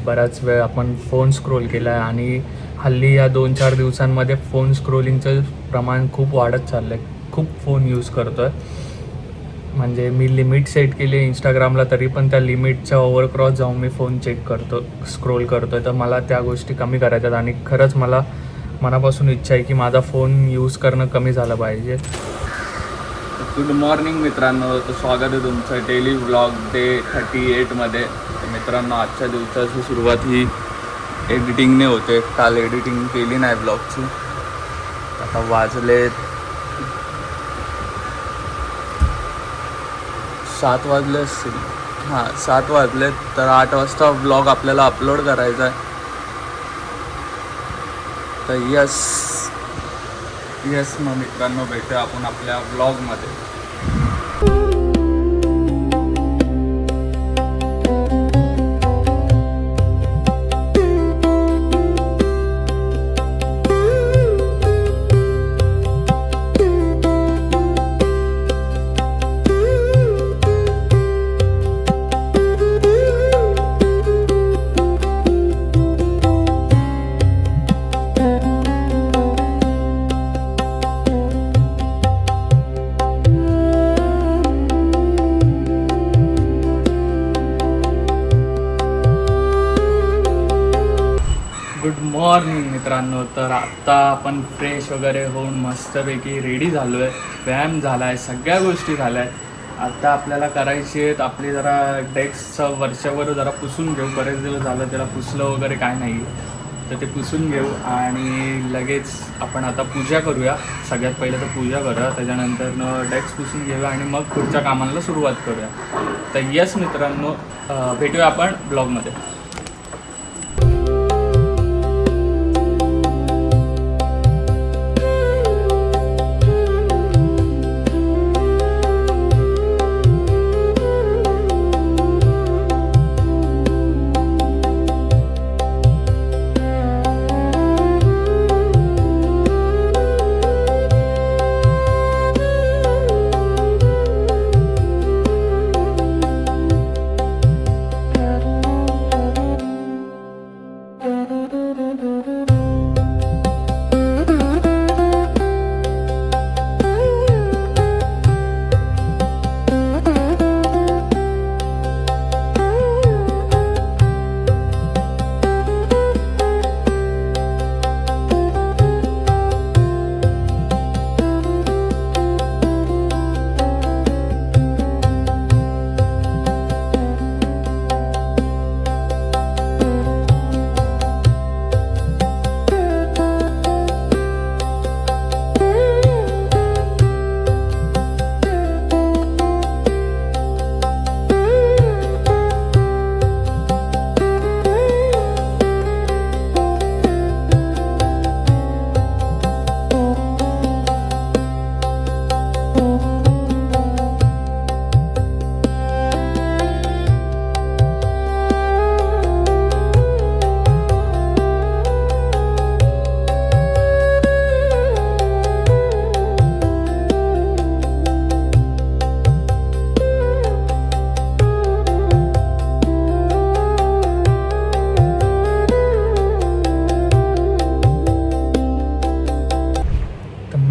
बराच वेळ आपण फोन स्क्रोल केला आहे आणि हल्ली या 2-4 दिवसांमध्ये फोन स्क्रोलिंगचं प्रमाण खूप वाढत चाललं आहे. खूप फोन यूज करतो आहे. म्हणजे मी लिमिट सेट केली आहे इंस्टाग्रामला, तरी पण त्या लिमिटच्या ओव्हरक्रॉस जाऊन मी फोन चेक करतो, स्क्रोल करतो आहे. तर मला त्या गोष्टी कमी करायच्या आहेत आणि खरंच मला मनापासून इच्छा आहे की माझा फोन यूज करणं कमी झालं पाहिजे. गुड मॉर्निंग मित्रांनो, तर स्वागत आहे तुमचं डेली व्लॉग डे 38मध्ये. तर मित्रांनो, आजच्या दिवसाची सुरुवात ही एडिटिंगने होते. काल एडिटिंग केली नाही ब्लॉगची. आता वाजले 7 वाजले असतील. 7 वाजले. तर 8 वाजता ब्लॉग आपल्याला अपलोड करायचा आहे. तर यस मग मित्रांनो, भेटूया आपण आपल्या ब्लॉगमध्ये. गुड मॉर्निंग मित्रांनो. तर आत्ता आपण फ्रेश वगैरे होऊन मस्तपैकी रेडी झालो आहे. व्यायाम झाला आहे, सगळ्या गोष्टी झाल्या आहेत. आता आपल्याला करायची आहेत आपली जरा डेस्कचं वरच्यावर जरा पुसून घेऊ. बरेच दिवस झालं त्याला पुसलं वगैरे काय नाही, तर ते पुसून घेऊ आणि लगेच आपण आता पूजा करूया. सगळ्यात पहिले तर पूजा करूया, त्याच्यानंतर डेस्क पुसून घेऊया आणि मग पुढच्या कामाला सुरुवात करूया. तर यस मित्रांनो, भेटूया आपण ब्लॉगमध्ये.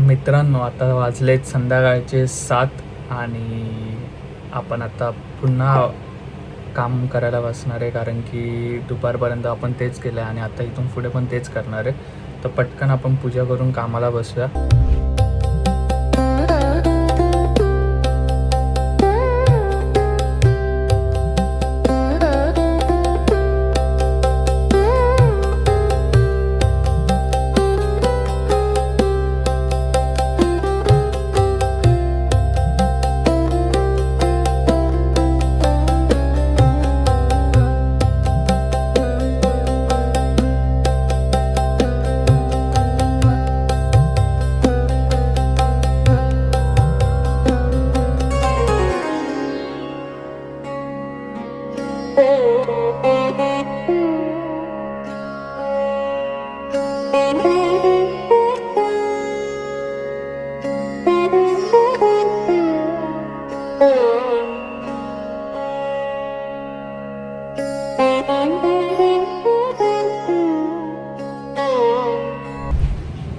मित्रांनो, आता वाजलेत संध्याकाळचे 7 आणि आपण आता पुन्हा काम करायला बसणार आहे, कारण की दुपारपर्यंत आपण तेच केलं आहे आणि आता इथून पुढे पण तेच करणार आहे. तर पटकन आपण पूजा करून कामाला बसूया.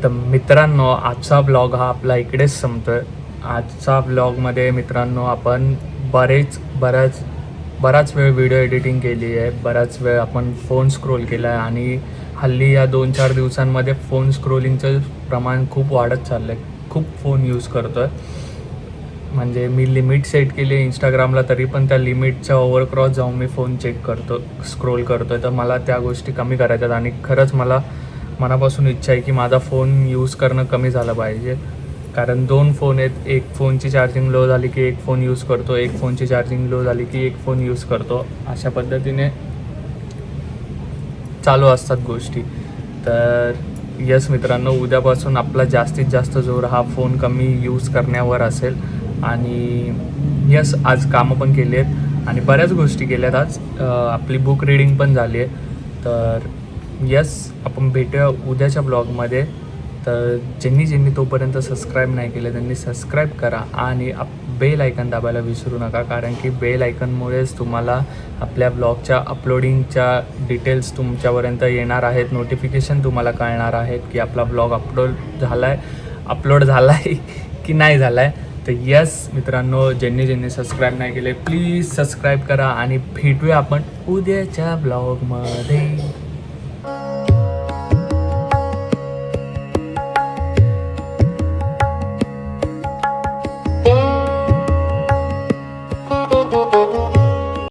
तर मित्रांनो, आजचा ब्लॉग हा आपला इकडेच संपतोय. आजचा ब्लॉगमध्ये मित्रांनो आपण बराच वेळ व्हिडिओ एडिटिंग केली आहे. बराच वेळ आपण फोन स्क्रोल केला आहे आणि हल्ली या 2-4 दिवसांमध्ये फोन स्क्रोलिंगचं प्रमाण खूप वाढत चाललं आहे. खूप फोन यूज करतो आहे. म्हणजे मी लिमिट सेट केली आहे इंस्टाग्रामला, तरी पण त्या लिमिटच्या ओव्हरक्रॉस जाऊन मी फोन चेक करतो, स्क्रोल करतो आहे. तर मला त्या गोष्टी कमी करायच्यात आणि खरंच मला मनापासून इच्छा आहे की माझा फोन यूज करणं कमी झालं पाहिजे. कारण 2 फोन आहेत. एक फोनची चार्जिंग लो झाली की एक फोन यूज करतो, एक फोनची चार्जिंग लो झाली की एक फोन यूज करतो. अशा पद्धतीने चालू असतात गोष्टी. तर यस मित्रांनो, उद्यापासून आपला जास्तीत जास्त जोर हा फोन कमी यूज करण्यावर असेल. आणि यस, आज कामं पण केली आहेत आणि बऱ्याच गोष्टी केल्यात आज. आपली बुक रीडिंग पण झाली आहे. तर यस, आपण भेटूया उद्याच्या ब्लॉगमध्ये. तर ज्यांनी तोपर्यंत सबस्क्राईब नाही केलं त्यांनी सबस्क्राईब करा आणि बेल आयकन दाबायला विसरू नका. कारण की बेल आयकनमुळेच तुम्हाला आपल्या ब्लॉगच्या अपलोडिंगच्या डिटेल्स तुमच्यापर्यंत येणार आहेत. नोटिफिकेशन तुम्हाला कळणार आहेत की आपला ब्लॉग अपलोड झाला आहे की नाही झाला आहे. तर यस मित्रांनो, ज्यांनी सबस्क्राईब नाही केले प्लीज सबस्क्राईब करा आणि भेटूया आपण उद्याच्या ब्लॉगमध्ये.